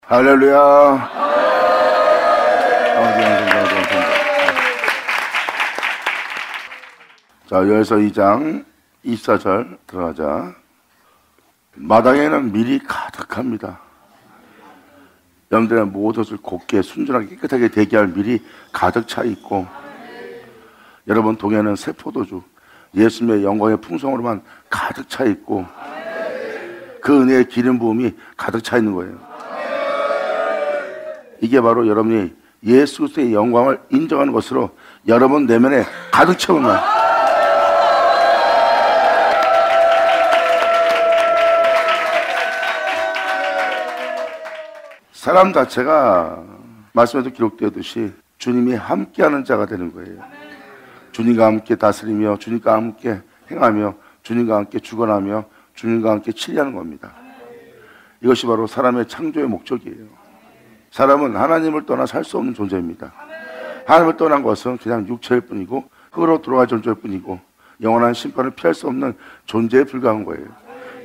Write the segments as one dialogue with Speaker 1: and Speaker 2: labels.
Speaker 1: 할렐루야. 자, 요에서 2장 24절 들어가자. 마당에는 밀이 가득합니다. 여러분들의 모든 것을 곱게 순전하게 깨끗하게 대기할 밀이 가득 차 있고, 여러분 동에는 새 포도주 예수님의 영광의 풍성으로만 가득 차 있고, 그 은혜의 기름 부음이 가득 차 있는 거예요. 이게 바로 여러분이 예수 그리스도의 영광을 인정하는 것으로 여러분 내면에 가득 채우는 거예요. 사람 자체가 말씀에도 기록되었듯이 주님이 함께하는 자가 되는 거예요. 주님과 함께 다스리며, 주님과 함께 행하며, 주님과 함께 주관하며, 주님과 함께 치리하는 겁니다. 이것이 바로 사람의 창조의 목적이에요. 사람은 하나님을 떠나 살 수 없는 존재입니다. 하나님을 떠난 것은 그냥 육체일 뿐이고 흙으로 돌아갈 존재일 뿐이고 영원한 심판을 피할 수 없는 존재에 불과한 거예요.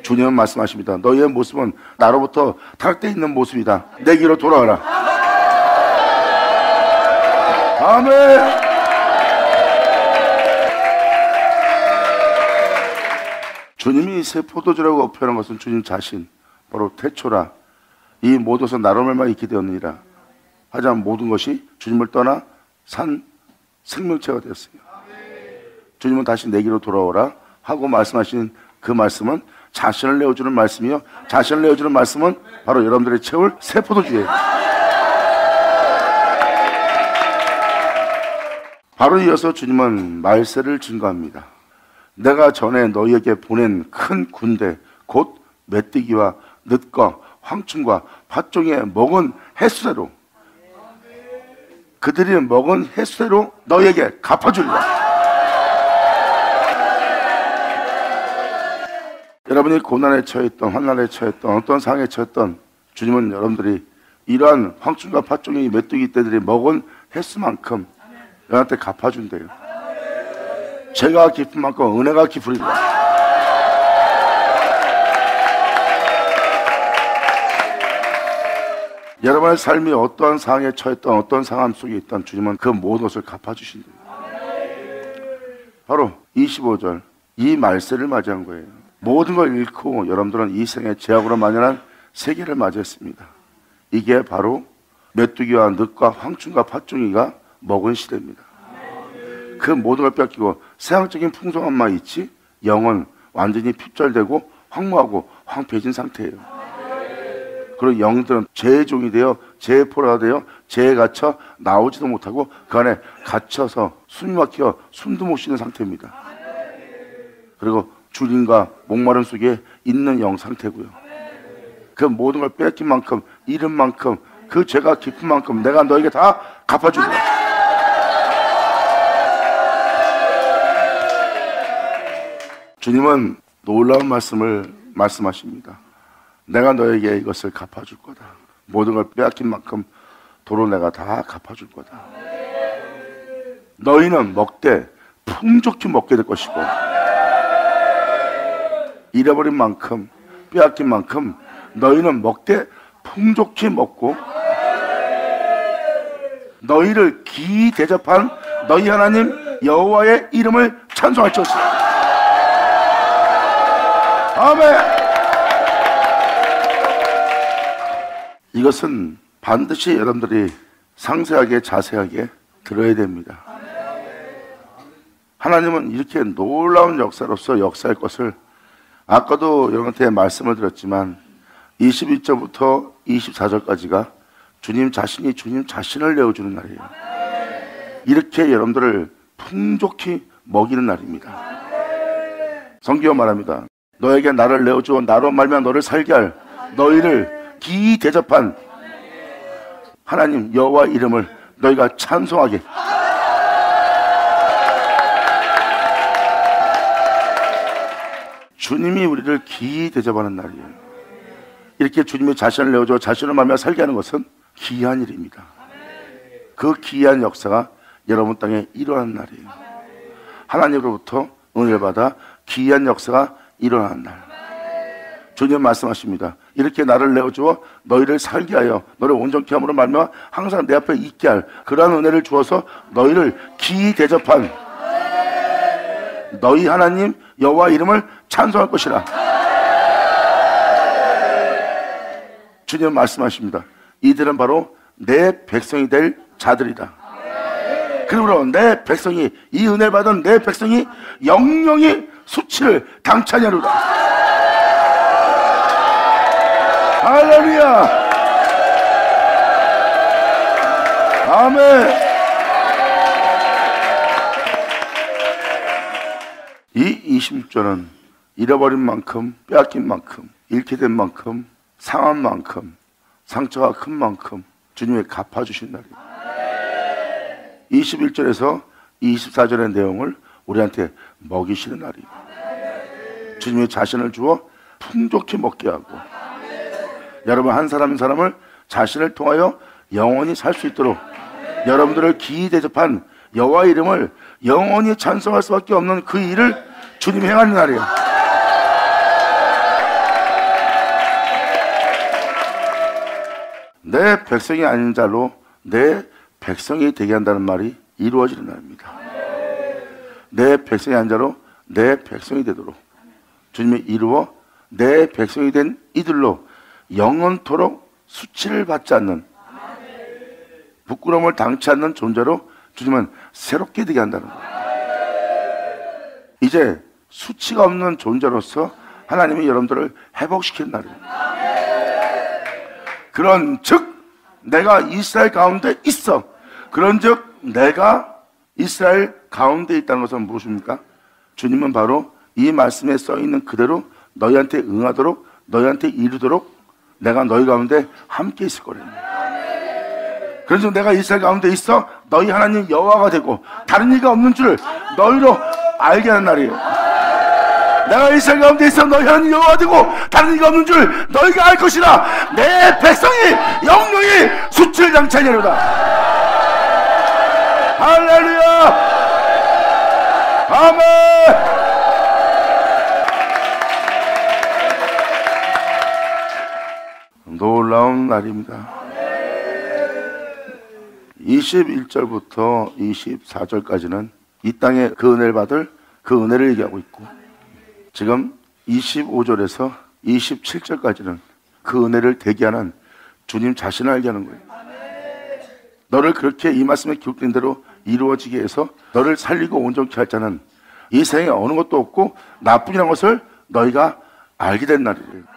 Speaker 1: 주님은 말씀하십니다. 너희의 모습은 나로부터 타락되어 있는 모습이다. 내게로 돌아와라. 아멘. 주님이 새 포도주라고 표현한 것은 주님 자신, 바로 태초라. 이 모든 것은 나로 말미암아 있게 되었느니라. 하지만 모든 것이 주님을 떠나 산 생명체가 되었어요. 주님은 다시 내게로 돌아오라 하고 말씀하신 그 말씀은 자신을 내어주는 말씀이요, 자신을 내어주는 말씀은 바로 여러분들의 채울 새 포도주예요. 바로 이어서 주님은 말세를 증거합니다. 내가 전에 너희에게 보낸 큰 군대 곧 메뚜기와 늑과 황충과 팥종에 먹은 횟수대로, 그들이 먹은 횟수대로 너희에게 갚아주리라. 여러분이 고난에 처했던, 환난에 처했던, 어떤 상황에 처했던, 주님은 여러분들이 이러한 황충과 팥종이 메뚜기 떼들이 먹은 횟수만큼 여러분한테 갚아준대요. 죄가 깊은 만큼 은혜가 깊으리라. 여러분의 삶이 어떠한 상황에 처했던, 어떤 상황 속에 있던 주님은 그 모든 것을 갚아주신대요. 바로 25절, 이 말세를 맞이한 거예요. 모든 걸 잃고 여러분들은 이 생에 죄악으로 만연한 세계를 맞이했습니다. 이게 바로 메뚜기와 늑과 황충과 팥종이가 먹은 시대입니다. 그 모든 걸 뺏기고 세상적인 풍성함만 있지 영은 완전히 핍절되고 황무하고 황폐해진 상태예요. 그리고 영들은 죄의 종이 되어 죄의 포로가 되어 죄에 갇혀 나오지도 못하고 그 안에 갇혀서 숨이 막혀 숨도 못 쉬는 상태입니다. 그리고 주림과 목마름 속에 있는 영 상태고요. 그 모든 걸 뺏긴 만큼, 잃은 만큼, 그 죄가 깊은 만큼 내가 너에게 다 갚아준다. 주님은 놀라운 말씀을 말씀하십니다. 내가 너에게 이것을 갚아줄 거다. 모든 걸 빼앗긴 만큼 도로 내가 다 갚아줄 거다. 너희는 먹되 풍족히 먹게 될 것이고, 잃어버린 만큼, 빼앗긴 만큼 너희는 먹되 풍족히 먹고, 너희를 기이 대접한 너희 하나님 여호와의 이름을 찬송할 것이다. 아멘. 이것은 반드시 여러분들이 상세하게 자세하게 들어야 됩니다. 하나님은 이렇게 놀라운 역사로서 역사할 것을 아까도 여러분한테 말씀을 드렸지만 21절부터 24절까지가 주님 자신이 주님 자신을 내어주는 날이에요. 이렇게 여러분들을 풍족히 먹이는 날입니다. 성경은 말합니다. 너에게 나를 내어주어 나로 말미암아 너를 살게 할 너희를 기이 대접한 하나님 여호와 이름을 너희가 찬송하게. 주님이 우리를 기이 대접하는 날이에요. 이렇게 주님이 자신을 내어줘 자신을 말미암아 살게 하는 것은 기이한 일입니다. 그 기이한 역사가 여러분 땅에 일어나는 날이에요. 하나님으로부터 은혜를 받아 기이한 역사가 일어나는 날. 주님 말씀하십니다. 이렇게 나를 내어주어 너희를 살게 하여 너를 온전케 함으로 말미암아 항상 내 앞에 있게 할 그러한 은혜를 주어서 너희를 기이 대접한 너희 하나님 여호와 이름을 찬송할 것이라. 주님 말씀하십니다. 이들은 바로 내 백성이 될 자들이다. 그러므로 내 백성이, 이 은혜를 받은 내 백성이 영영이 수치를 당차냐로다. 할렐루야. 아멘. 이 26절은 잃어버린 만큼, 빼앗긴 만큼, 잃게 된 만큼, 상한 만큼, 상처가 큰 만큼 주님이 갚아주신 날이에요. 21절에서 24절의 내용을 우리한테 먹이시는 날이에요. 주님이 자신을 주어 풍족히 먹게 하고, 여러분 한 사람 한 사람을 자신을 통하여 영원히 살 수 있도록 여러분들을 기이 대접한 여호와 이름을 영원히 찬송할 수밖에 없는 그 일을 주님이 행하는 날이에요. 내 백성이 아닌 자로 내 백성이 되게 한다는 말이 이루어지는 날입니다. 내 백성이 아닌 자로 내 백성이 되도록 주님이 이루어 내 백성이 된 이들로 영원토록 수치를 받지 않는, 부끄러움을 당치 않는 존재로 주님은 새롭게 되게 한다는 거예요. 이제 수치가 없는 존재로서 하나님이 여러분들을 회복시키는 날입니다. 그런 즉 내가 이스라엘 가운데 있어. 그런 즉 내가 이스라엘 가운데 있다는 것은 무엇입니까? 주님은 바로 이 말씀에 써있는 그대로 너희한테 응하도록, 너희한테 이루도록 내가 너희 가운데 함께 있을 거래요. 그래서 내가 이스라엘 가운데 있어 너희 하나님 여호와가 되고 다른 이가 없는 줄 너희로 알게 하는 날이에요. 내가 이스라엘 가운데 있어 너희 하나님 여호와가 되고 다른 이가 없는 줄 너희가 알 것이라. 내 백성이 영영이 수치를 당차리로다. 할렐루야. 아멘. 놀라운 날입니다. 21절부터 24절까지는 이 땅에 그 은혜를 받을 그 은혜를 얘기하고 있고, 지금 25절에서 27절까지는 그 은혜를 대기하는 주님 자신을 알게 하는 거예요. 너를 그렇게 이 말씀에 기록된 대로 이루어지게 해서 너를 살리고 온전케 할 자는 이 세상에 어느 것도 없고 나뿐이라는 것을 너희가 알게 된 날이에요.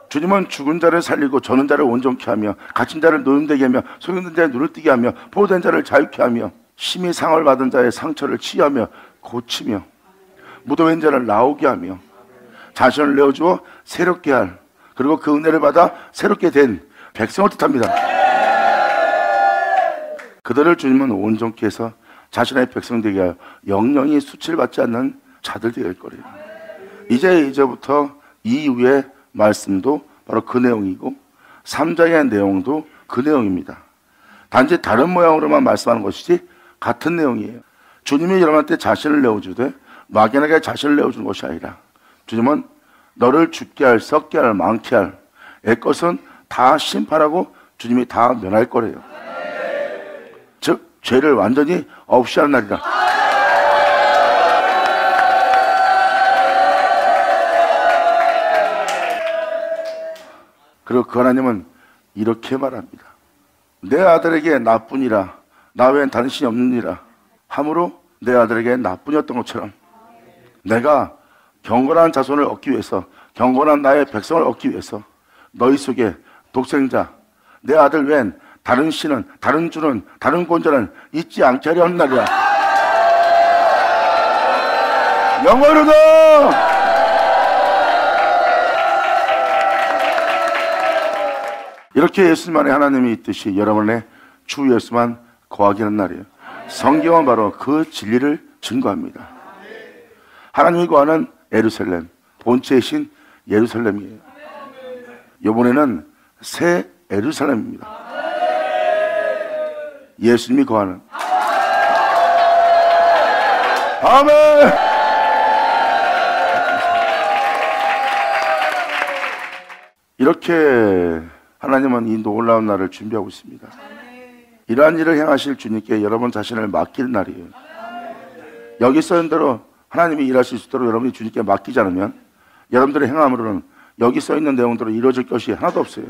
Speaker 1: 주님은 죽은 자를 살리고 저는 자를 온전케 하며 갇힌 자를 노임되게 하며 소경된 자의 눈을 뜨게 하며 보호된 자를 자유케 하며 심히 상을 받은 자의 상처를 치유하며 고치며 무도인 자를 나오게 하며 자신을 내어주어 새롭게 할, 그리고 그 은혜를 받아 새롭게 된 백성을 뜻합니다. 그들을 주님은 온전케 해서 자신의 백성 되게 하여 영영이 수치를 받지 않는 자들 되게 할 거예요. 이제부터 이후의 말씀도 바로 그 내용이고 3장의 내용도 그 내용입니다. 단지 다른 모양으로만 말씀하는 것이지 같은 내용이에요. 주님이 여러분한테 자신을 내어주되 막연하게 자신을 내어주는 것이 아니라 주님은 너를 죽게 할, 썩게 할, 많게 할 애것은 다 심판하고 주님이 다 면할 거래요. 즉 죄를 완전히 없이 하는 날이라. 그리고 그 하나님은 이렇게 말합니다. 내 아들에게 나뿐이라 나 외엔 다른 신이 없느니라 함으로 내 아들에게 나뿐이었던 것처럼 내가 경건한 자손을 얻기 위해서, 경건한 나의 백성을 얻기 위해서 너희 속에 독생자 내 아들 외엔 다른 신은, 다른 주는, 다른 권자는 있지 않게 하려 하는 날이야. 영원하다. 이렇게 예수님만의 하나님이 있듯이 여러분의 주 예수만 거하게 하는 날이에요. 성경은 바로 그 진리를 증거합니다. 하나님이 거하는 예루살렘, 본체의 신 예루살렘이에요. 이번에는 새 예루살렘입니다. 예수님이 거하는. 아멘. 이렇게 하나님은 이 놀라운 날을 준비하고 있습니다. 이러한 일을 행하실 주님께 여러분 자신을 맡길 날이에요. 여기 써있는 대로 하나님이 일하실 수 있도록 여러분이 주님께 맡기지 않으면 여러분들의 행함으로는 여기 써있는 내용대로 이루어질 것이 하나도 없어요.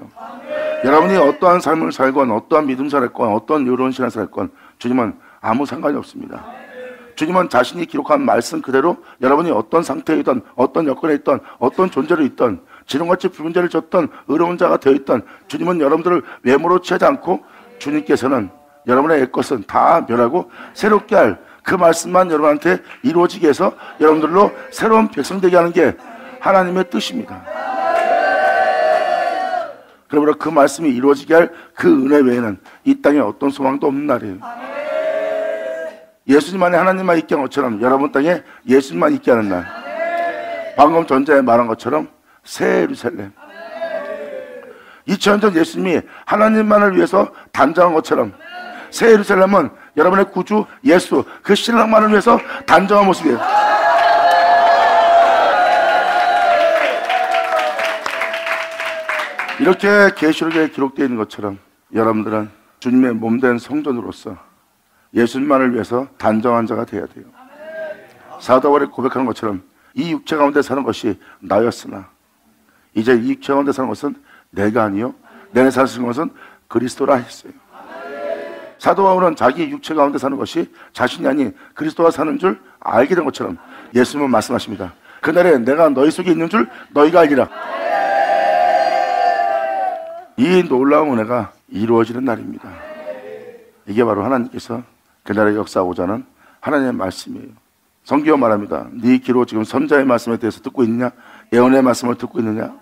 Speaker 1: 여러분이 어떠한 삶을 살건 어떠한 믿음사를 했건 어떠한 여론 신앙을 했건 주님은 아무 상관이 없습니다. 주님은 자신이 기록한 말씀 그대로 여러분이 어떤 상태에 있던 어떤 여건에 있던 어떤 존재로 있던 지름같이 붉은 죄를 졌던 의로운 자가 되어 있던 주님은 여러분들을 외모로 취하지 않고 주님께서는 여러분의 것은 다 멸하고 새롭게 할 그 말씀만 여러분한테 이루어지게 해서 여러분들로 새로운 백성 되게 하는 게 하나님의 뜻입니다. 그러므로 그 말씀이 이루어지게 할 그 은혜 외에는 이 땅에 어떤 소망도 없는 날이에요. 예수님 안에 하나님만 있게 한 것처럼 여러분 땅에 예수님만 있게 하는 날. 방금 전자에 말한 것처럼 새 예루살렘. 2000년 전 예수님이 하나님만을 위해서 단장한 것처럼 새 예루살렘은 여러분의 구주 예수 그 신랑만을 위해서 단정한 모습이에요. 이렇게 계시록에 기록되어 있는 것처럼 여러분들은 주님의 몸된 성전으로서 예수님만을 위해서 단정한 자가 되어야 돼요. 사도 바울이 고백하는 것처럼 이 육체 가운데 사는 것이 나였으나 이제 이 육체 가운데 사는 것은 내가 아니요 내 안에 사는 것은 그리스도라 했어요. 사도 바울은 자기 육체 가운데 사는 것이 자신이 아닌 그리스도와 사는 줄 알게 된 것처럼 예수님은 말씀하십니다. 그날에 내가 너희 속에 있는 줄 너희가 알리라. 이 놀라운 은혜가 이루어지는 날입니다. 이게 바로 하나님께서 그날에 역사하고자 하는 하나님의 말씀이에요. 성경은 말합니다. 네 귀로 지금 선자의 말씀에 대해서 듣고 있느냐? 예언의 말씀을 듣고 있느냐?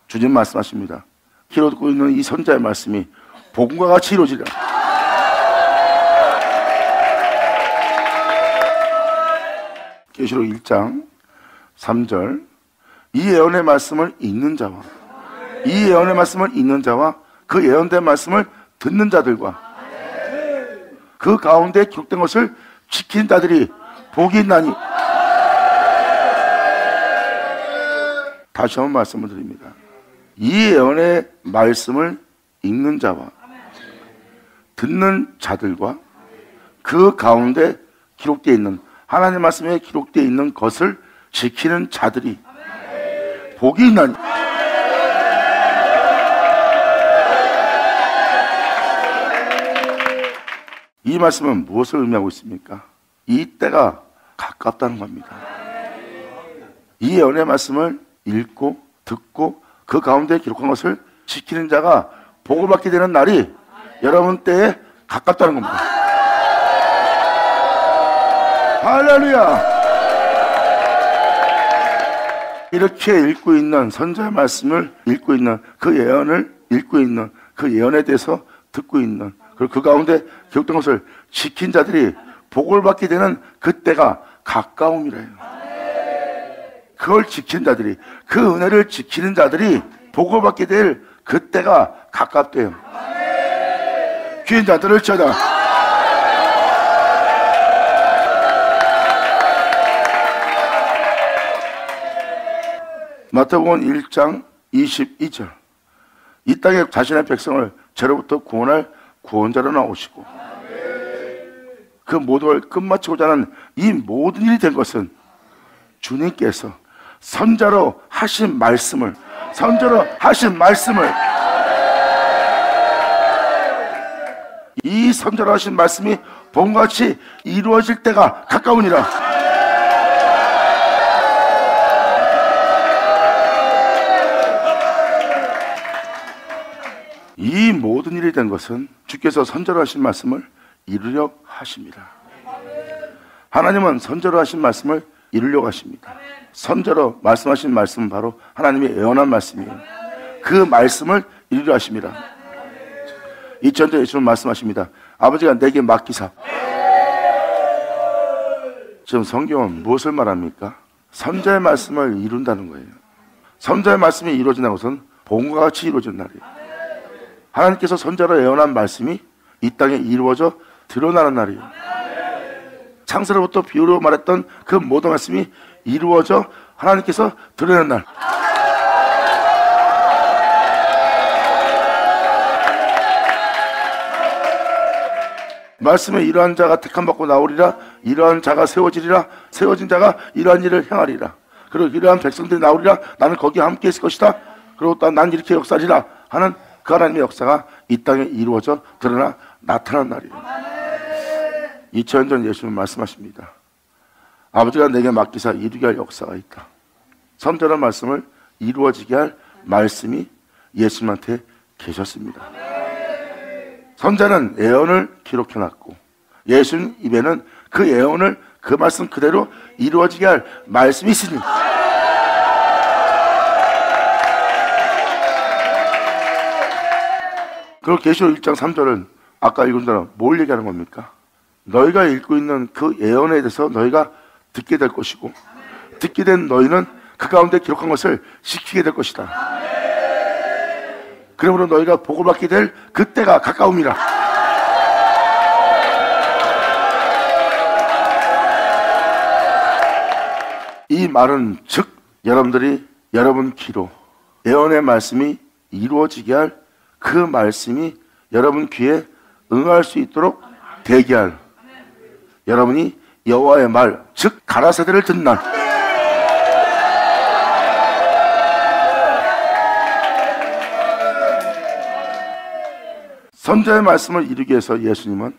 Speaker 1: 주님 말씀하십니다. 귀로 듣고 있는 이 선자의 말씀이 복음과 같이 이루어지리라. 계시록 1장 3절 이 예언의 말씀을 읽는 자와 이 예언의 말씀을 읽는 자와 그 예언된 말씀을 듣는 자들과 그 가운데 기록된 것을 지키는 자들이 복이 있나니. 다시 한번 말씀을 드립니다. 이 예언의 말씀을 읽는 자와 듣는 자들과 그 가운데 기록되어 있는 하나님 말씀에 기록되어 있는 것을 지키는 자들이 복이 있나니. 이 말씀은 무엇을 의미하고 있습니까? 이 때가 가깝다는 겁니다. 이 예언의 말씀을 읽고 듣고 그 가운데 기록한 것을 지키는 자가 복을 받게 되는 날이 여러분 때에 가깝다는 겁니다. 할렐루야! 이렇게 읽고 있는 선자의 말씀을 읽고 있는 그 예언을 읽고 있는 그 예언에 대해서 듣고 있는 그리고 그 가운데 기록된 것을 지킨 자들이 복을 받게 되는 그때가 가까움이래요. 그걸 지킨 자들이 그 은혜를 지키는 자들이 복을 받게 될 그때가 가깝대요. 귀인 자들을 찾아. 마태복음 1장 22절 이 땅에 자신의 백성을 죄로부터 구원할 구원자로 나오시고 그 모든 걸 끝마치고자 하는 이 모든 일이 된 것은 주님께서 선자로 하신 말씀을 이 선자로 하신 말씀이 복음같이 이루어질 때가 가까우니라. 이 모든 일이 된 것은 주께서 선자로 하신 말씀을 이루려 하십니다. 하나님은 선자로 하신 말씀을 이루려고 하십니다. 선자로 말씀하신 말씀은 바로 하나님의 예언한 말씀이에요. 그 말씀을 이루려 하십니다. 2000년 예수님 말씀하십니다. 아버지가 내게 맡기사. 지금 성경은 무엇을 말합니까? 선자의 말씀을 이룬다는 거예요. 선자의 말씀이 이루어진다는 것은 복음과 같이 이루어진 날이에요. 하나님께서 선자로 예언한 말씀이 이 땅에 이루어져 드러나는 날이에요. 창세로부터 비유로 말했던 그 모든 말씀이 이루어져 하나님께서 드러내는 날. 말씀에 이러한 자가 택함받고 나오리라. 이러한 자가 세워지리라. 세워진 자가 이러한 일을 행하리라. 그리고 이러한 백성들이 나오리라. 나는 거기에 함께 있을 것이다. 그리고 또 난 이렇게 역사하리라 하는 그 하나님의 역사가 이 땅에 이루어져 드러나 나타난 날이에요. 2000년 전 예수님은 말씀하십니다. 아버지가 내게 맡기사 이루게 할 역사가 있다. 선전한 말씀을 이루어지게 할 말씀이 예수님한테 계셨습니다. 선자는 예언을 기록해놨고 예수님 입에는 그 예언을 그 말씀 그대로 이루어지게 할 말씀이 있으니 그리고 계시록 1장 3절은 아까 읽은 대로 뭘 얘기하는 겁니까? 너희가 읽고 있는 그 예언에 대해서 너희가 듣게 될 것이고 듣게 된 너희는 그 가운데 기록한 것을 지키게 될 것이다. 그러므로 너희가 복을 받게 될 그때가 가까움이라. 이 말은 즉 여러분들이 여러분 귀로 예언의 말씀이 이루어지게 할 그 말씀이 여러분 귀에 응할 수 있도록 대기할 여러분이 여호와의 말 즉 가라사대를 듣는 날. 선자의 말씀을 이루기 위해서 예수님은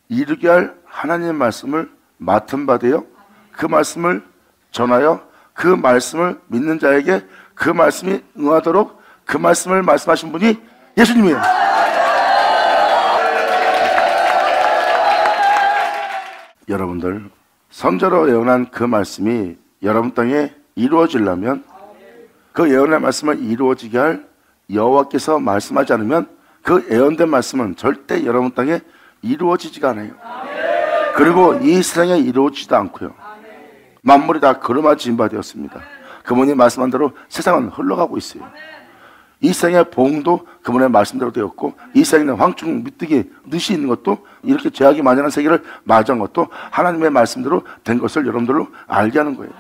Speaker 1: 이루게 할 하나님의 말씀을 맡은 바 되어 그 말씀을 전하여 그 말씀을 믿는 자에게 그 말씀이 응하도록 그 말씀을 말씀하신 분이 예수님이에요. 여러분들 선자로 예언한 그 말씀이 여러분 땅에 이루어지려면 그 예언의 말씀을 이루어지게 할 여호와께서 말씀하지 않으면 그 예언된 말씀은 절대 여러분 땅에 이루어지지가 않아요. 그리고 이 세상에 이루어지지도 않고요. 만물이 다 걸음아진 바 되었습니다. 그분이 말씀한 대로 세상은 흘러가고 있어요. 이 세상의 보응도 그분의 말씀대로 되었고 이 세상에 있는 황충, 미뜨기, 늑이 있는 것도 이렇게 죄악이 만연한 세계를 맞이한 것도 하나님의 말씀대로 된 것을 여러분들로 알게 하는 거예요.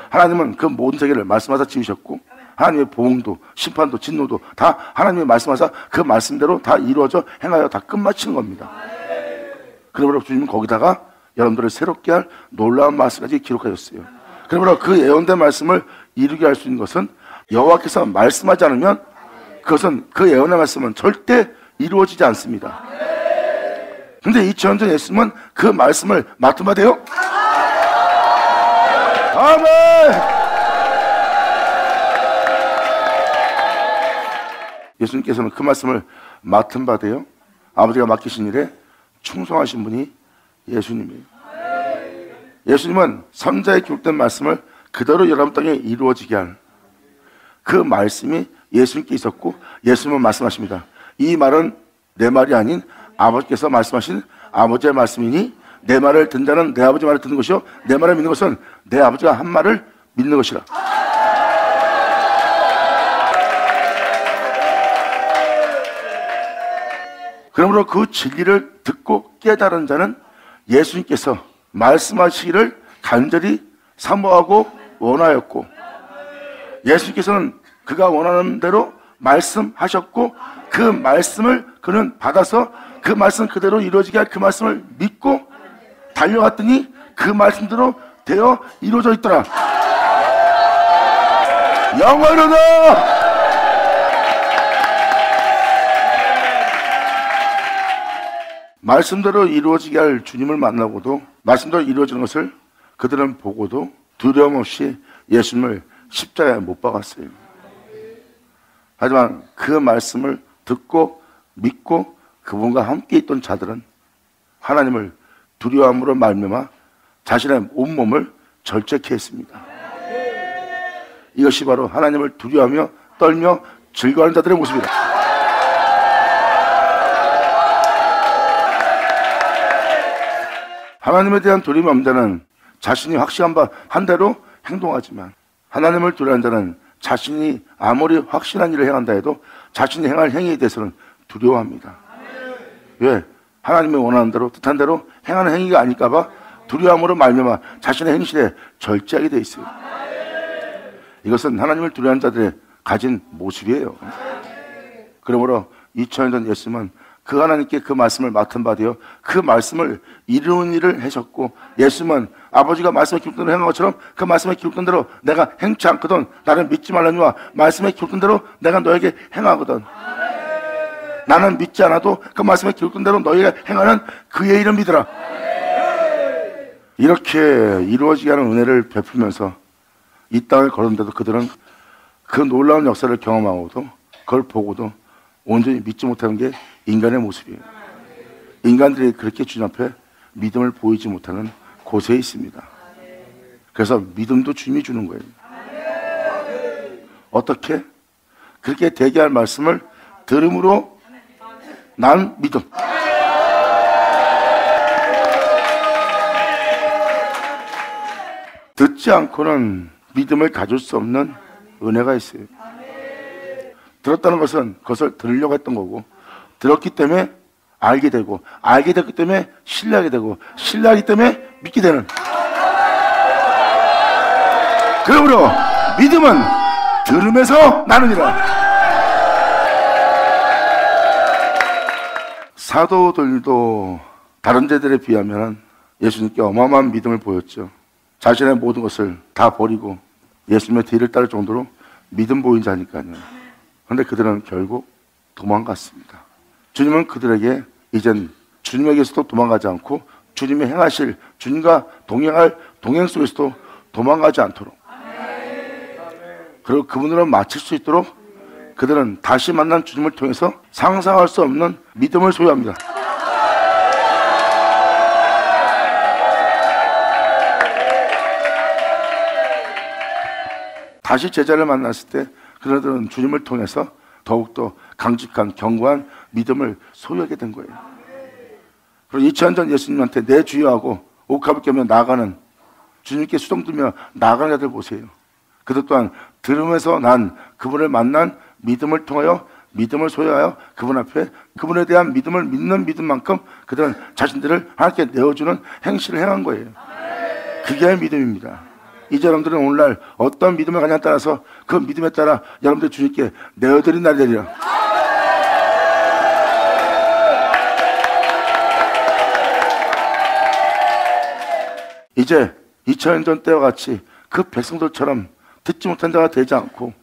Speaker 1: 하나님은 그 모든 세계를 말씀하사 지으셨고 하나님의 보응도 심판도 진노도 다 하나님의 말씀하사 그 말씀대로 다 이루어져 행하여 다 끝마치는 겁니다. 그러므로 주님은 거기다가 여러분들을 새롭게 할 놀라운 말씀까지 기록하셨어요. 그러므로 그 예언된 말씀을 이루게 할 수 있는 것은 여호와께서 말씀하지 않으면 그것은 그 예언의 말씀은 절대 이루어지지 않습니다. 근데 2000년 전 예수님은 그 말씀을 맡은 바 돼요. 아멘. 예수님께서는 그 말씀을 맡은 바 돼요. 아버지가 맡기신 일에 충성하신 분이 예수님이에요. 예수님은 선자에 기록된 말씀을 그대로 여러분 땅에 이루어지게 할 그 말씀이 예수님께 있었고 예수님은 말씀하십니다. 이 말은 내 말이 아닌 아버지께서 말씀하신 아버지의 말씀이니 내 말을 듣는 자는 내 아버지 말을 듣는 것이요 내 말을 믿는 것은 내 아버지가 한 말을 믿는 것이라. 그러므로 그 진리를 듣고 깨달은 자는 예수님께서 말씀하시기를 간절히 사모하고 원하였고 예수님께서는 그가 원하는 대로 말씀하셨고 그 말씀을 그는 받아서 그 말씀 그대로 이루어지게 할 그 말씀을 믿고 달려갔더니 그 말씀대로 되어 이루어져 있더라. 영원하다. 말씀대로 이루어지게 할 주님을 만나고도 말씀대로 이루어지는 것을 그들은 보고도 두려움 없이 예수님을 십자가에 못 박았어요. 하지만 그 말씀을 듣고 믿고 그분과 함께 있던 자들은 하나님을 두려움으로 말미암아 자신의 온몸을 절제케 했습니다. 이것이 바로 하나님을 두려워하며 떨며 즐거워하는 자들의 모습이다. 하나님에 대한 두려움이 없는 자는 자신이 확신한 바 한 대로 행동하지만 하나님을 두려워하는 자는 자신이 아무리 확신한 일을 행한다 해도 자신이 행할 행위에 대해서는 두려워합니다. 왜? 하나님이 원하는 대로 뜻한 대로 행하는 행위가 아닐까 봐 두려움으로 말미암아 자신의 행실에 절제하게 돼 있어요. 이것은 하나님을 두려워하는 자들의 가진 모습이에요. 그러므로 2000년 전 예수님은 그 하나님께 그 말씀을 맡은 바 되어 그 말씀을 이루는 일을 하셨고, 예수님은 아버지가 말씀에 기록된 대로 행한 것처럼 그 말씀에 기록된 대로 내가 행치 않거든 나를 믿지 말라니와 말씀에 기록된 대로 내가 너에게 행하거든. 나는 믿지 않아도 그 말씀에 기록된 대로 너희가 행하는 그의 이름 믿으라. 이렇게 이루어지게 하는 은혜를 베풀면서 이 땅을 걸었는데도 그들은 그 놀라운 역사를 경험하고도 그걸 보고도 온전히 믿지 못하는 게 인간의 모습이에요. 인간들이 그렇게 주님 앞에 믿음을 보이지 못하는 곳에 있습니다. 그래서 믿음도 주님이 주는 거예요. 어떻게? 그렇게 되게 할 말씀을 들음으로 난 믿음. 듣지 않고는 믿음을 가질 수 없는 은혜가 있어요. 들었다는 것은 그것을 들으려고 했던 거고, 들었기 때문에 알게 되고, 알게 됐기 때문에 신뢰하게 되고, 신뢰하기 때문에 믿게 되는. 그러므로 믿음은 들음에서 나느니라. 사도들도 다른 자들에 비하면 예수님께 어마어마한 믿음을 보였죠. 자신의 모든 것을 다 버리고 예수님의 뒤를 따를 정도로 믿음 보인 자니까요. 그런데 그들은 결국 도망갔습니다. 주님은 그들에게 이젠 주님에게서도 도망가지 않고 주님이 행하실, 주님과 동행할 동행 속에서도 도망가지 않도록, 그리고 그분으로 마칠 수 있도록 그들은 다시 만난 주님을 통해서 상상할 수 없는 믿음을 소유합니다. 다시 제자를 만났을 때 그들은 주님을 통해서 더욱더 강직한 견고한 믿음을 소유하게 된 거예요. 그리고 2000년 전 예수님한테 내 주여하고 옥합을 깨며 나아가는, 주님께 수동 들며 나아가는 자들 보세요. 그들 또한 들음에서 난 그분을 만난 믿음을 통하여 믿음을 소유하여 그분 앞에 그분에 대한 믿음을 믿는 믿음만큼 그들은 자신들을 하나님께 내어주는 행실을 행한 거예요. 그게 믿음입니다. 이제 여러분들은 오늘날 어떤 믿음을 가냐에 따라서 그 믿음에 따라 여러분들 주님께 내어드린 날이 되리라. 이제 2000년 전 때와 같이 그 백성들처럼 듣지 못한 자가 되지 않고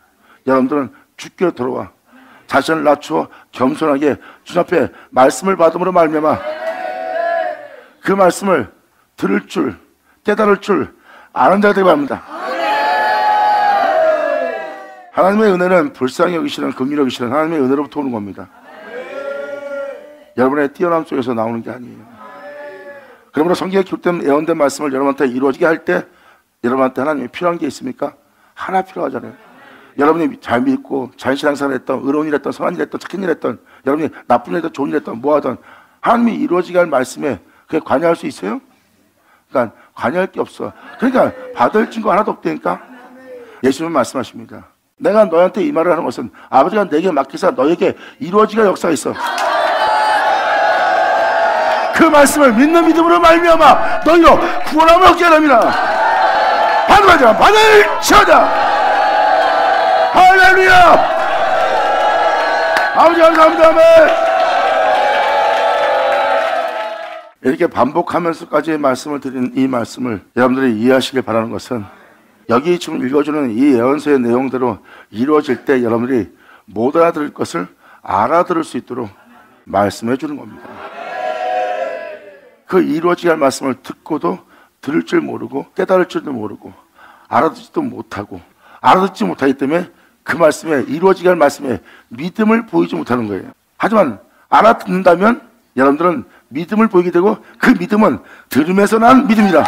Speaker 1: 여러분들은 주께로 돌아와 자신을 낮추어 겸손하게 주님 앞에 말씀을 받음으로 말미암아 그 말씀을 들을 줄, 깨달을 줄 아는 자가 되기 바랍니다. 하나님의 은혜는 불쌍히 여기시는, 긍휼히 여기시는 하나님의 은혜로부터 오는 겁니다. 여러분의 뛰어남 속에서 나오는 게 아니에요. 그러므로 성경에 기록된 예언된 말씀을 여러분한테 이루어지게 할 때 여러분한테 하나님이 필요한 게 있습니까? 하나 필요하잖아요. 여러분이 잘 믿고 잘 신앙생활 했던, 의로운 일 했던, 선한 일 했던, 착한 일 했던, 여러분이 나쁜 일 했던, 좋은 일 했던, 뭐 하던 하나님이 이루어지게 할 말씀에 그게 관여할 수 있어요? 그러니까 관여할 게 없어. 그러니까 받을 증거 하나도 없다니까. 예수님은 말씀하십니다. 내가 너한테 이 말을 하는 것은 아버지가 내게 맡기사 너에게 이루어지게 역사가 있어. 그 말씀을 믿는 믿음으로 말미암아 너희로 구원함을 얻게 하랍니다. 받으자, 받을 치하자. 할렐루야. 아버지 감사합니다. 아멘. 이렇게 반복하면서까지 말씀을 드린 이 말씀을 여러분들이 이해하시길 바라는 것은 여기 지금 읽어주는 이 예언서의 내용대로 이루어질 때 여러분들이 못 알아들을 것을 알아들을 수 있도록 말씀해 주는 겁니다. 그 이루어지게 할 말씀을 듣고도 들을 줄 모르고 깨달을 줄도 모르고 알아듣지도 못하고 알아듣지 못하기 때문에 그 말씀에 이루어지게 할 말씀에 믿음을 보이지 못하는 거예요. 하지만 알아듣는다면 여러분들은 믿음을 보이게 되고 그 믿음은 들음에서 난 믿음이다.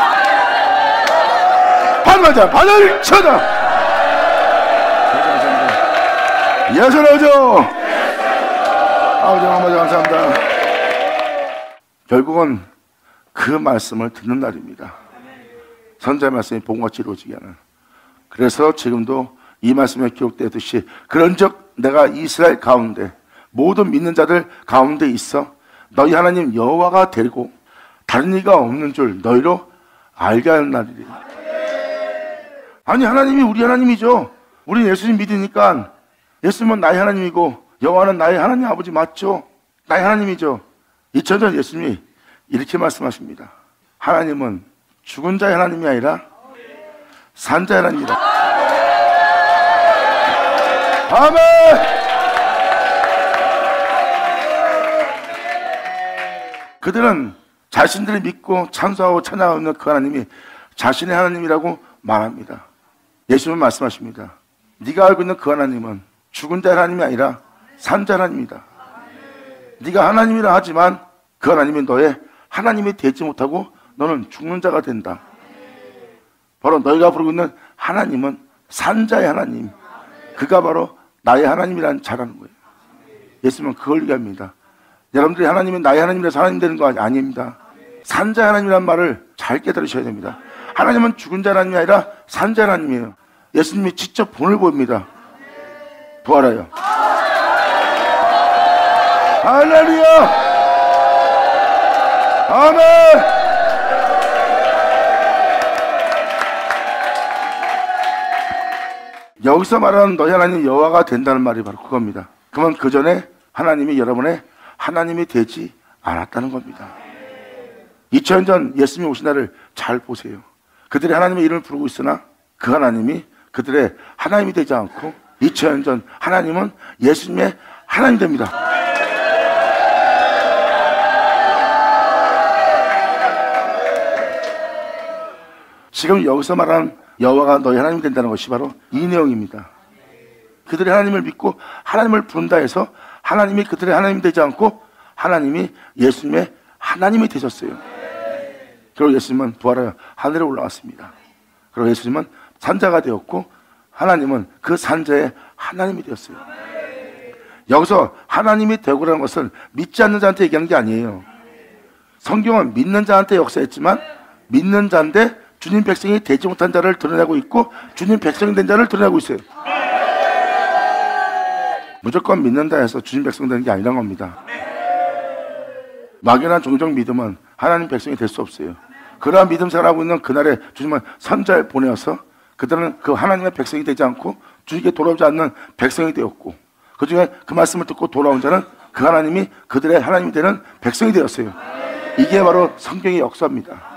Speaker 1: 반가자 반을 쳐다. 예수 나오죠. 아버지 감사합니다. 결국은 그 말씀을 듣는 날입니다. 선자의 말씀이 복음같이 이루어지게 하는. 그래서 지금도 이 말씀에 기록되듯이 그런즉 내가 이스라엘 가운데 모든 믿는 자들 가운데 있어 너희 하나님 여호와가 되고 다른 이가 없는 줄 너희로 알게 하는 날이래. 아니 하나님이 우리 하나님이죠. 우리 예수님 믿으니까 예수님은 나의 하나님이고 여호와는 나의 하나님 아버지 맞죠. 나의 하나님이죠. 2000년 전 예수님이 이렇게 말씀하십니다. 하나님은 죽은 자의 하나님이 아니라 산 자의 하나님이다. 아멘! 그들은 자신들이 믿고 찬송하고 찬양하고 있는 그 하나님이 자신의 하나님이라고 말합니다. 예수님은 말씀하십니다. 네가 알고 있는 그 하나님은 죽은 자의 하나님이 아니라 산 자의 하나님이다. 네가 하나님이라 하지만 그 하나님이 너의 하나님이 되지 못하고 너는 죽는 자가 된다. 바로 너희가 부르고 있는 하나님은 산 자의 하나님, 그가 바로 나의 하나님이라는 자라는 거예요. 예수님은 그걸 얘기합니다. 여러분들이 하나님이 나의 하나님이라서 하나님 되는 거 아닙니다. 산 자의 하나님이라는 말을 잘 깨달으셔야 됩니다. 하나님은 죽은 자 하나님이 아니라 산 자 하나님이에요. 예수님이 직접 본을 보입니다. 부활하여. 할렐루야! 아멘! 여기서 말하는 너희 하나님 여호와가 된다는 말이 바로 그겁니다. 그러면 그 전에 하나님이 여러분의 하나님이 되지 않았다는 겁니다. 2000년 전 예수님이 오신 날을 잘 보세요. 그들이 하나님의 이름을 부르고 있으나 그 하나님이 그들의 하나님이 되지 않고 2000년 전 하나님은 예수님의 하나님이 됩니다. 지금 여기서 말하는 여호와가 너희 하나님이 된다는 것이 바로 이 내용입니다. 그들이 하나님을 믿고 하나님을 부른다 해서 하나님이 그들의 하나님이 되지 않고 하나님이 예수님의 하나님이 되셨어요. 그리고 예수님은 부활하여 하늘에 올라왔습니다. 그리고 예수님은 산자가 되었고 하나님은 그 산자의 하나님이 되었어요. 여기서 하나님이 되고라는 것은 믿지 않는 자한테 얘기하는 게 아니에요. 성경은 믿는 자한테 역사했지만 믿는 자인데 주님 백성이 되지 못한 자를 드러내고 있고 주님 백성이 된 자를 드러내고 있어요. 무조건 믿는다 해서 주님 백성 되는 게 아니란 겁니다. 막연한 종종 믿음은 하나님 백성이 될 수 없어요. 그러한 믿음 생활하고 있는 그날에 주님은 선자를 보내어서 그들은 그 하나님의 백성이 되지 않고 주님께 돌아오지 않는 백성이 되었고 그 중에 그 말씀을 듣고 돌아온 자는 그 하나님이 그들의 하나님이 되는 백성이 되었어요. 이게 바로 성경의 역사입니다.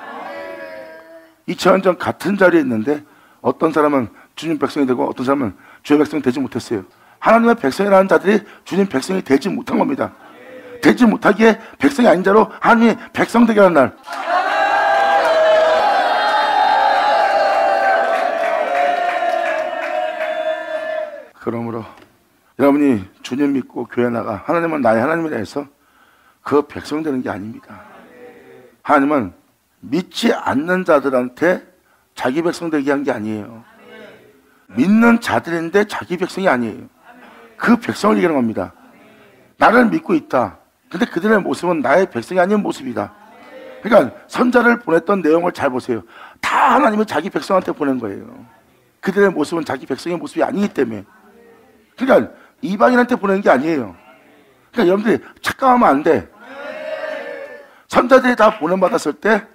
Speaker 1: 2000년 전 같은 자리에 있는데 어떤 사람은 주님 백성이 되고 어떤 사람은 주의 백성이 되지 못했어요. 하나님의 백성이라는 자들이 주님 백성이 되지 못한 겁니다. 되지 못하기에 백성이 아닌 자로 하나님이 백성 되게 하는 날. 그러므로 여러분이 주님 믿고 교회 나가 하나님은 나의 하나님이라 해서 그 백성 되는 게 아닙니다. 하나님은 믿지 않는 자들한테 자기 백성 되게 한 게 아니에요. 믿는 자들인데 자기 백성이 아니에요. 그 백성을 얘기하는 겁니다. 나를 믿고 있다. 근데 그들의 모습은 나의 백성이 아닌 모습이다. 그러니까 선자를 보냈던 내용을 잘 보세요. 다 하나님이 자기 백성한테 보낸 거예요. 그들의 모습은 자기 백성의 모습이 아니기 때문에. 그러니까 이방인한테 보낸 게 아니에요. 그러니까 여러분들이 착각하면 안 돼. 선자들이 다 보냄받았을 때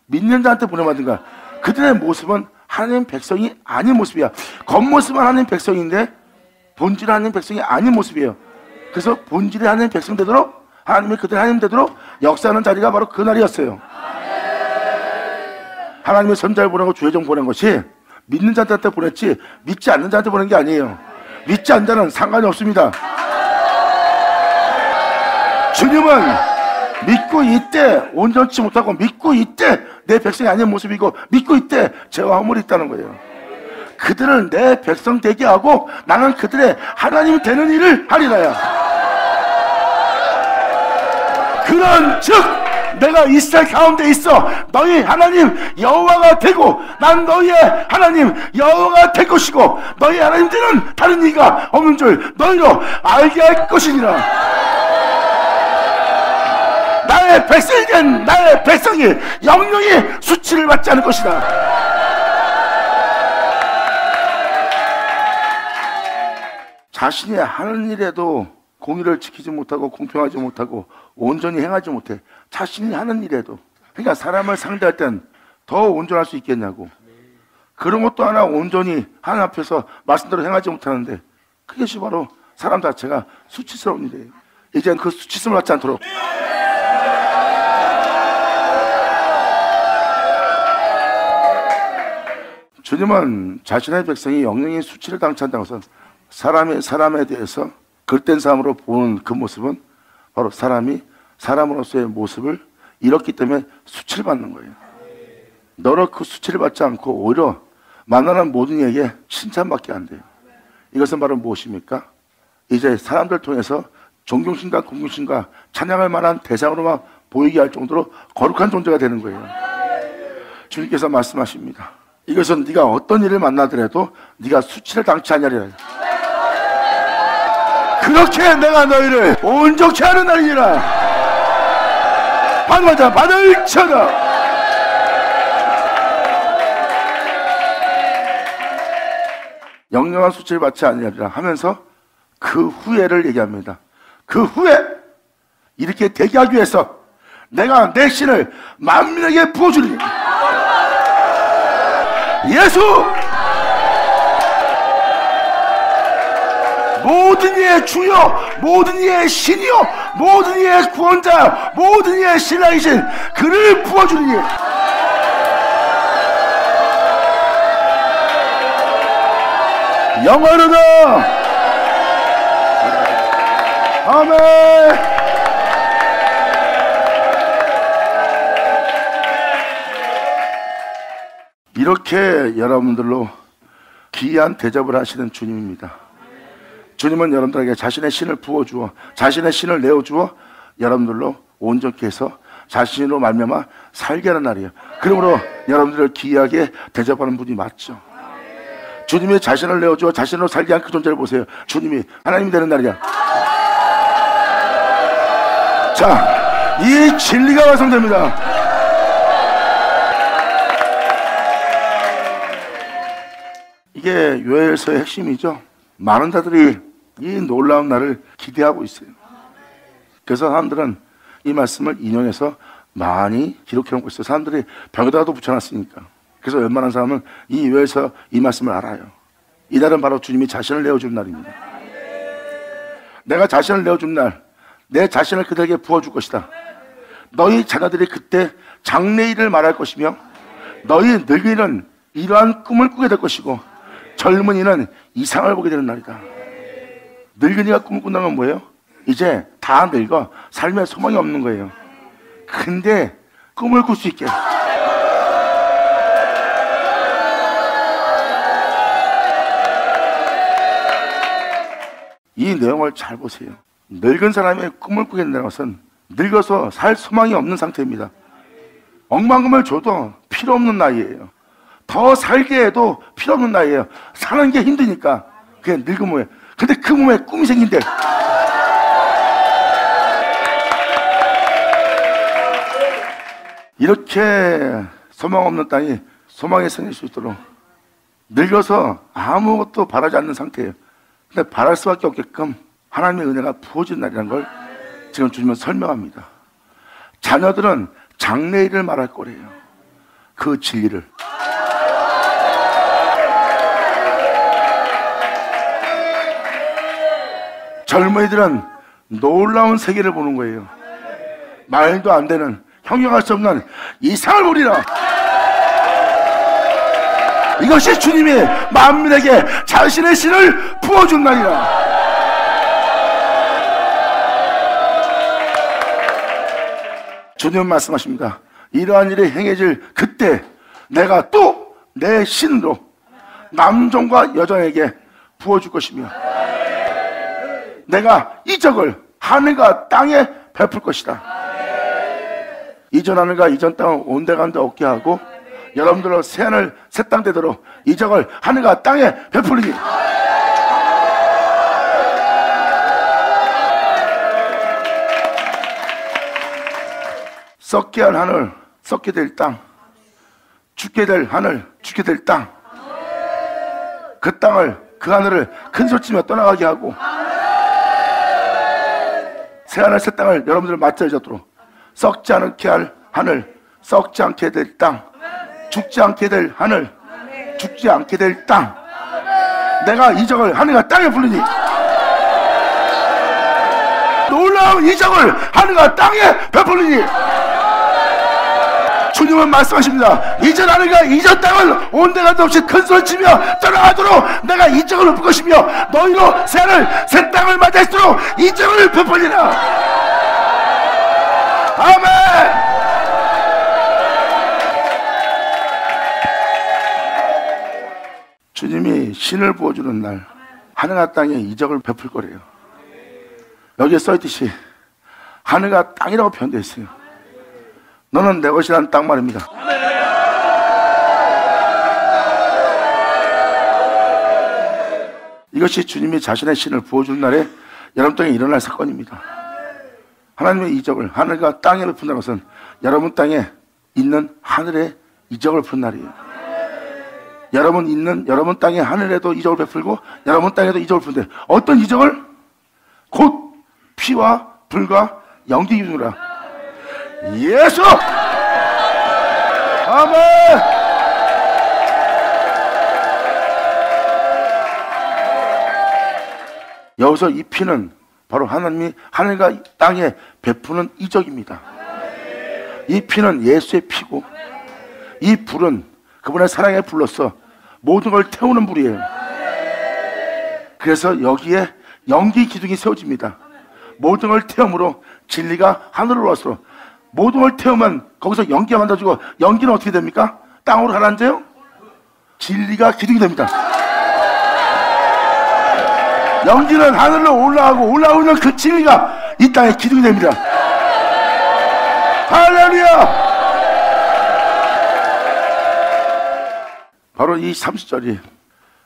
Speaker 1: 믿는 자한테 보내받은 거야. 그들의 모습은 하나님 백성이 아닌 모습이야. 겉모습은 하나님 백성인데 본질은 하나님 백성이 아닌 모습이에요. 그래서 본질이 하나님 백성 되도록 하나님이 그들 하나님 되도록 역사하는 자리가 바로 그날이었어요. 하나님의 선자를 보내고 주의종 보낸 것이 믿는 자한테 보냈지 믿지 않는 자한테 보낸 게 아니에요. 믿지 않는 자는 상관이 없습니다. 주님은 믿고 이때 온전치 못하고 믿고 이때 내 백성이 아닌 모습이고 믿고 이때 죄와 허물이 있다는 거예요. 그들을 내 백성 되게 하고 나는 그들의 하나님이 되는 일을 하리라야. 그런 즉 내가 이스라엘 가운데 있어 너희 하나님 여호와가 되고 난 너희의 하나님 여호와가 될 것이고 너희 하나님 되는 다른 이가 없는 줄 너희로 알게 할 것이니라. 나의 백성이 된 나의 백성이 영영이 수치를 받지 않을 것이다. 자신이 하는 일에도 공의를 지키지 못하고 공평하지 못하고 온전히 행하지 못해. 자신이 하는 일에도. 그러니까 사람을 상대할 땐 더 온전할 수 있겠냐고. 그런 것도 하나 온전히 하나님 앞에서 말씀대로 행하지 못하는데 그것이 바로 사람 자체가 수치스러운 일이에요. 이젠 그 수치심을 받지 않도록 주님은 자신의 백성이 영영의 수치를 당치 않다고 해서 사람이 사람에 대해서 그릇된 사람으로 보는 그 모습은 바로 사람이 사람으로서의 모습을 잃었기 때문에 수치를 받는 거예요. 너로 그 수치를 받지 않고 오히려 만나는 모든 이에게 칭찬받게 안 돼요. 이것은 바로 무엇입니까? 이제 사람들 통해서 존경심과 공경심과 찬양할 만한 대상으로만 보이게 할 정도로 거룩한 존재가 되는 거예요. 주님께서 말씀하십니다. 이것은 네가 어떤 일을 만나더라도 네가 수치를 당치 아니하리라. 그렇게 내가 너희를 온전케 하는 날이니라. 받아자 받을쳐라. 영영한 수치를 받지 아니하리라 하면서 그 후회를 얘기합니다. 그 후에 이렇게 대기하기 위해서 내가 내 신을 만민에게 부어주리니 예수! 모든 이의 주여, 모든 이의 신이요, 모든 이의 구원자, 모든 이의 신랑이신 그를 부어주리니 영원하다. 아멘. 이렇게 여러분들로 귀한 대접을 하시는 주님입니다. 주님은 여러분들에게 자신의 신을 부어주어 자신의 신을 내어주어 여러분들로 온전케 해서 자신으로 말미암아 살게 하는 날이에요. 그러므로 여러분들을 귀하게 대접하는 분이 맞죠. 주님이 자신을 내어주어 자신으로 살게 한 그 존재를 보세요. 주님이 하나님이 되는 날이야. 자, 이 진리가 완성됩니다. 이게 요엘서의 핵심이죠. 많은 자들이 이 놀라운 날을 기대하고 있어요. 그래서 사람들은 이 말씀을 인용해서 많이 기록해놓고 있어요. 사람들이 벽에다가도 붙여놨으니까. 그래서 웬만한 사람은 이 요엘서 이 말씀을 알아요. 이 날은 바로 주님이 자신을 내어주는 날입니다. 내가 자신을 내어준 날, 내 자신을 그들에게 부어줄 것이다. 너희 자녀들이 그때 장래일을 말할 것이며 너희 늙은이는 이러한 꿈을 꾸게 될 것이고 젊은이는 이상을 보게 되는 날이다. 늙은이가 꿈을 꾼다는 건 뭐예요? 이제 다 늙어 삶에 소망이 없는 거예요. 근데 꿈을 꿀 수 있게 이 내용을 잘 보세요. 늙은 사람의 꿈을 꾸게 된다는 것은 늙어서 살 소망이 없는 상태입니다. 억만금을 줘도 필요 없는 나이예요. 더 살게 해도 필요 없는 나이예요. 사는 게 힘드니까 그게 늙은 몸에. 근데 그 몸에 꿈이 생긴대. 이렇게 소망 없는 땅이 소망이 생길 수 있도록 늙어서 아무것도 바라지 않는 상태예요. 근데 바랄 수밖에 없게끔 하나님의 은혜가 부어진 날이라는 걸 지금 주님은 설명합니다. 자녀들은 장래일을 말할 거래요. 그 진리를. 젊은이들은 놀라운 세계를 보는 거예요. 말도 안 되는 형용할 수 없는 이상을 보리라. 이것이 주님이 만민에게 자신의 신을 부어준 날이라. 주님은 말씀하십니다. 이러한 일이 행해질 그때 내가 또 내 신으로 남종과 여종에게 부어줄 것이며 내가 이적을 하늘과 땅에 베풀 것이다. 이전 하늘과 이전 땅을 온데간데 없게 하고 여러분들로 새하늘 새 땅 되도록 이적을 하늘과 땅에 베풀리니 썩게 할 하늘 썩게 될 땅, 죽게 될 하늘 죽게 될 땅, 그 땅을 그 하늘을 큰 소치며 떠나가게 하고 새하늘 새 땅을 여러분들 맞이하도록 썩지 않게 할 하늘 썩지 않게 될 땅, 죽지 않게 될 하늘 죽지 않게 될 땅, 내가 이적을 하늘과 땅에 부르니 놀라운 놀라운 이적을 하늘과 땅에 베풀리니. 주님은 말씀하십니다. 이전 하늘과 이전 땅을 온데간도 없이 큰 소리 치며 떠나가도록 내가 이적을 베풀 것이며 너희로 새 하늘 새 땅을 맞이할수록 이적을 베풀리라. 아멘. 주님이 신을 부어주는 날 하늘과 땅에 이적을 베풀 거래요. 여기에 써있듯이 하늘과 땅이라고 표현되어 있어요. 너는 내 것이라는 땅 말입니다. 이것이 주님이 자신의 신을 부어주는 날에 여러분 땅에 일어날 사건입니다. 하나님의 이적을 하늘과 땅에 베푼다는 것은 여러분 땅에 있는 하늘에 이적을 베푼 날이에요. 여러분 땅에 하늘에도 이적을 베풀고 여러분 땅에도 이적을 베푼데 어떤 이적을? 곧 피와 불과 영기 기둥이라. 예수! 아멘! 여기서 이 피는 바로 하나님이 하늘과 땅에 베푸는 이적입니다. 이 피는 예수의 피고 이 불은 그분의 사랑의 불로서 모든 걸 태우는 불이에요. 그래서 여기에 영기 기둥이 세워집니다. 모든 걸 태움으로 진리가 하늘로 올라서 모든 걸 태우면 거기서 연기가 만들어지고 연기는 어떻게 됩니까? 땅으로 가라앉아요? 진리가 기둥이 됩니다. 연기는 하늘로 올라오는 그 진리가 이 땅의 기둥이 됩니다. 할렐루야! 바로 이 30절이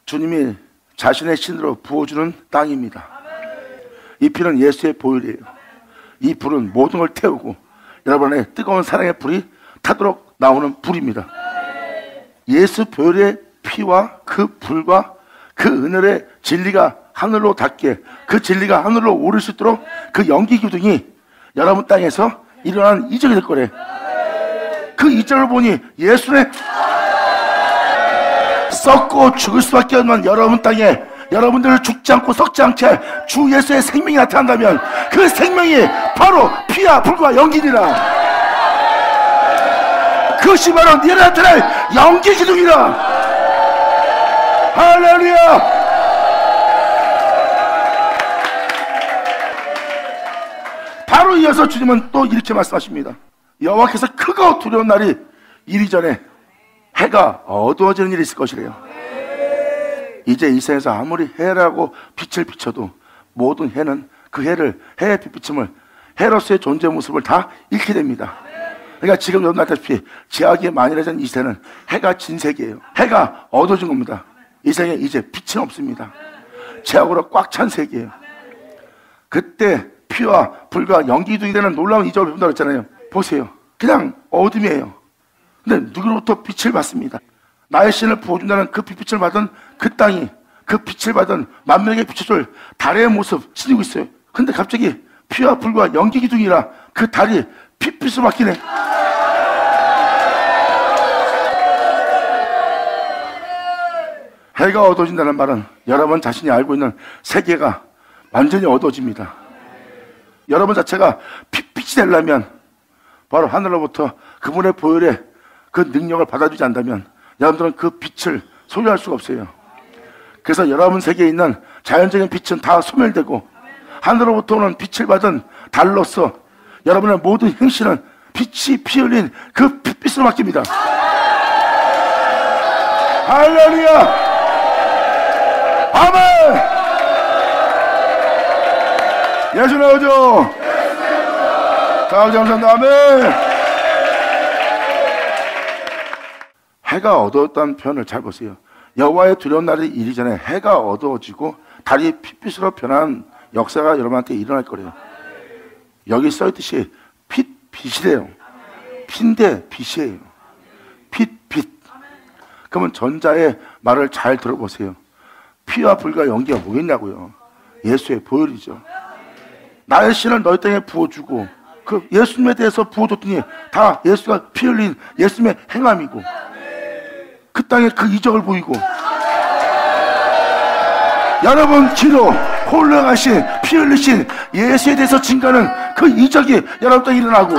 Speaker 1: 주님이 자신의 신으로 부어주는 땅입니다. 이 피는 예수의 보혈이에요. 이 불은 모든 걸 태우고 여러분 안에 뜨거운 사랑의 불이 타도록 나오는 불입니다. 예수 보혈의 피와 그 불과 그 은혜의 진리가 하늘로 닿게 그 진리가 하늘로 오를 수 있도록 그 연기 기둥이 여러분 땅에서 일어나는 이적이 될 거래. 그 이적을 보니 예수의 썩고 죽을 수밖에 없는 여러분 땅에 여러분들을 죽지 않고 썩지 않게 주 예수의 생명이 나타난다면 그 생명이 바로 피와 불과 연기니라. 그것이 바로 네가 나타날 연기 기둥이라. 할렐루야. 바로 이어서 주님은 또 이렇게 말씀하십니다. 여호와께서 크고 두려운 날이 이리 전에 해가 어두워지는 일이 있을 것이래요. 이제 이 세상에서 아무리 해라고 빛을 비춰도 모든 해는 그 해의 빛비침을 해로서의 존재 모습을 다 잃게 됩니다. 그러니까 지금 여러분 알다시피 제약이 만연해진 이 세는 해가 진 세계예요. 해가 어두워진 겁니다. 이 세상에 이제 빛은 없습니다. 제약으로 꽉 찬 세계예요. 그때 피와 불과 연기 기둥이 되는 놀라운 이적을 베푼다고 했잖아요. 보세요. 그냥 어둠이에요. 근데 누구로부터 빛을 받습니다. 나의 신을 부어준다는 그 빛을 받은 그 땅이 그 빛을 받은 만명에게 비춰줄 달의 모습 지니고 있어요. 근데 갑자기 피와 불과 연기 기둥이라 그 달이 핏빛으로 바뀌네. 해가 어두워진다는 말은 여러분 자신이 알고 있는 세계가 완전히 어두워집니다. 여러분 자체가 핏빛이 되려면 바로 하늘로부터 그분의 보혈의 그 능력을 받아주지 않다면 여러분들은 그 빛을 소유할 수가 없어요. 그래서 여러분 세계에 있는 자연적인 빛은 다 소멸되고 하늘로부터 오는 빛을 받은 달로서 여러분의 모든 행실은 빛이 피 흘린 그 빛빛으로 바뀝니다. 할렐루야! 아멘! 예수 나오죠? 자, 감사합니다. 아멘! 해가 어두웠다는 표현을 잘 보세요. 여호와의 두려운 날이 이리 전에 해가 어두워지고 달이 핏빛으로 변한 역사가 여러분한테 일어날 거래요. 여기 써있듯이 빛이래요. 피인데 빛이에요. 빛. 그러면 전자의 말을 잘 들어보세요. 피와 불과 연기가 뭐겠냐고요. 예수의 보혈이죠. 나의 신을 너희 땅에 부어주고 그 예수님에 대해서 부어줬더니 다 예수가 피 흘린 예수님의 행함이고 그 땅에 그 이적을 보이고 여러분 기도 홀로가신 피 흘리신 예수에 대해서 증거하는 그 이적이 여러분도 일어나고,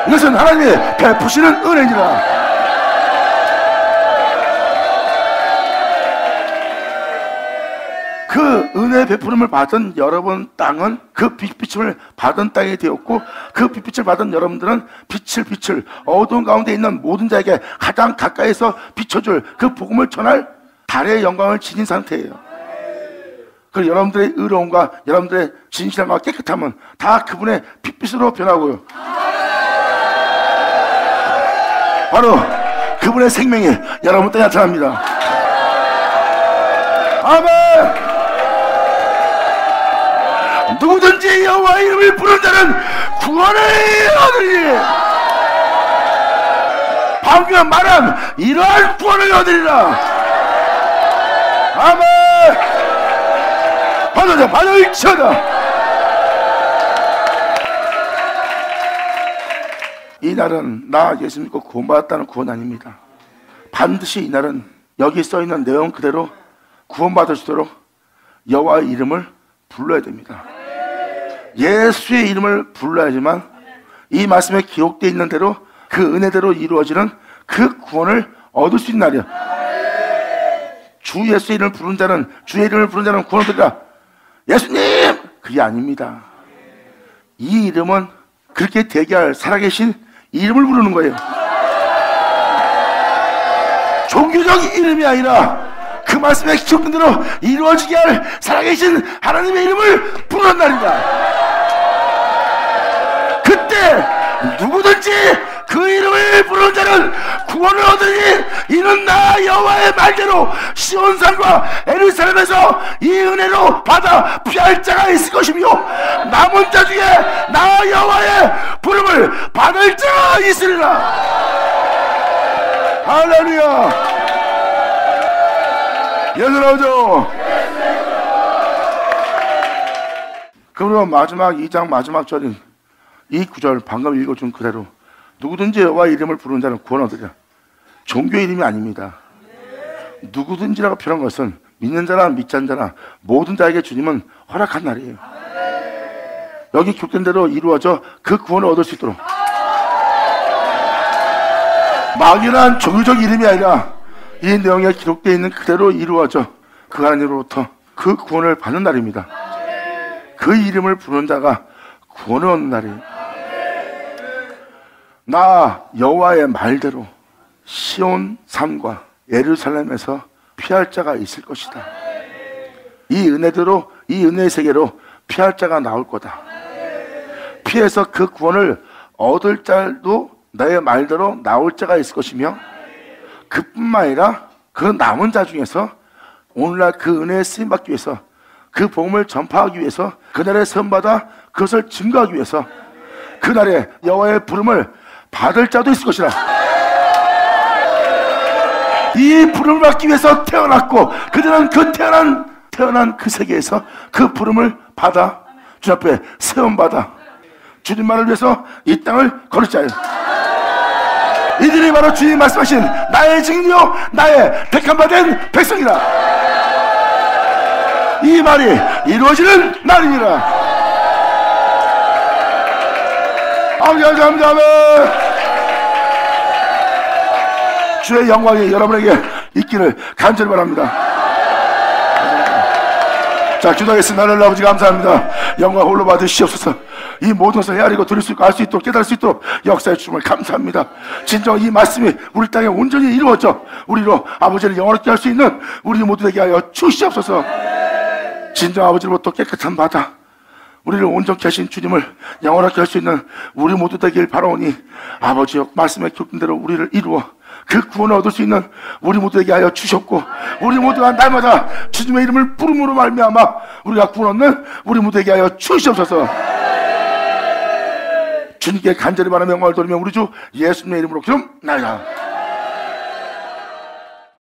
Speaker 1: 이것은 하나님의 베푸시는 은혜니라. 그 은혜 베푸름을 받은 여러분 땅은 그 빛비침을 받은 땅이 되었고, 그 빛빛을 받은 여러분들은 빛을 어두운 가운데 있는 모든 자에게 가장 가까이서 비춰줄 그 복음을 전할 달의 영광을 지닌 상태예요. 그 여러분들의 의로움과 여러분들의 진실함과 깨끗함은 다 그분의 빛빛으로 변하고요. 바로 그분의 생명이 여러분 땅에 나타납니다. 아멘. 누구든지 여호와의 이름을 부르는 자는 구원을 얻으리니, 방금 말한 이러한 구원을 얻으리라. 아멘. 받아자, 받아일치하다. 이 날은 나 예수 믿고 구원받았다는 구원 아닙니다. 반드시 이 날은 여기 써있는 내용 그대로 구원받을 수 있도록 여호와의 이름을 불러야 됩니다. 예수의 이름을 불러야지만 이 말씀에 기록되어 있는 대로 그 은혜대로 이루어지는 그 구원을 얻을 수 있는 날이야. 주 예수의 이름을 부른 자는, 주의 이름을 부른 자는 구원을 얻으리라. 예수님! 그게 아닙니다. 이 이름은 그렇게 대개할 살아계신 이름을 부르는 거예요. 종교적 이름이 아니라 그 말씀에 기록된 대로 이루어지게 할 살아계신 하나님의 이름을 부르는 날이다. 그때 누구든지 그 이름을 부르는 자는 구원을 얻으니, 이는 나 여호와의 말대로 시온산과 예루살렘에서 이 은혜로 받아 피할 자가 있을 것이며, 남은 자 중에 나 여호와의 부름을 받을 자가 있으리라. 할렐루야. 예수 나오죠. 그러면 마지막 2장 마지막 절인 이 구절, 방금 읽어준 그대로 누구든지 여호와의 이름을 부르는 자는 구원 얻으리라. 종교의 이름이 아닙니다. 누구든지라고 표현한 것은 믿는 자나 믿지 않는 자나 모든 자에게 주님은 허락한 날이에요. 여기 기록된 대로 이루어져 그 구원을 얻을 수 있도록, 막연한 종교적 이름이 아니라 이 내용에 기록되어 있는 그대로 이루어져 그 하나님으로부터 그 구원을 받는 날입니다. 그 이름을 부르는 자가 구원을 얻는 날이에요. 나 여호와의 말대로 시온 산과 예루살렘에서 피할 자가 있을 것이다. 이 은혜대로, 이 은혜의 세계로 피할 자가 나올 거다. 피해서 그 구원을 얻을 자도 나의 말대로 나올 자가 있을 것이며, 그뿐만 아니라 그 남은 자 중에서 오늘날 그 은혜에 쓰임받기 위해서, 그 복음을 전파하기 위해서, 그날에 선받아 그것을 증거하기 위해서 그날에 여호와의 부름을 받을 자도 있을 것이라. 이 부름을 받기 위해서 태어났고, 그들은 그 태어난 그 세계에서 그 부름을 받아 주님 앞에 세움받아 주님만을 위해서 이 땅을 걸을 자예요. 이들이 바로 주님이 말씀하신 나의 증인이요 나의 택함받은 백성이라. 이 말이 이루어지는 날이니라. 감사합니다. 주의 영광이 여러분에게 있기를 간절히 바랍니다. 자, 기도하겠습니다. 하나님 아버지 감사합니다. 영광 홀로 받으시옵소서. 이 모든 것을 헤아리고 들을 수 있고 알 수 있도록 깨달을 수 있도록 역사해 주심을 감사합니다. 진정 이 말씀이 우리 땅에 온전히 이루어져 우리로 아버지를 영원하게 할 수 있는 우리 모두에게 하여 주시옵소서. 진정 아버지로부터 깨끗한 바다, 우리를 온전케 하신 주님을 영원하게 할 수 있는 우리 모두 되길 바라오니, 아버지여 말씀에 기록된 대로 우리를 이루어 그 구원을 얻을 수 있는 우리 모두에게 하여 주셨고, 우리 모두가 날마다 주님의 이름을 부름으로 말미암아 우리가 구원 얻는 우리 모두에게 하여 주시옵소서. 주님께 간절히 바라며 영광을 돌리며 우리 주 예수님의 이름으로 기도나이다.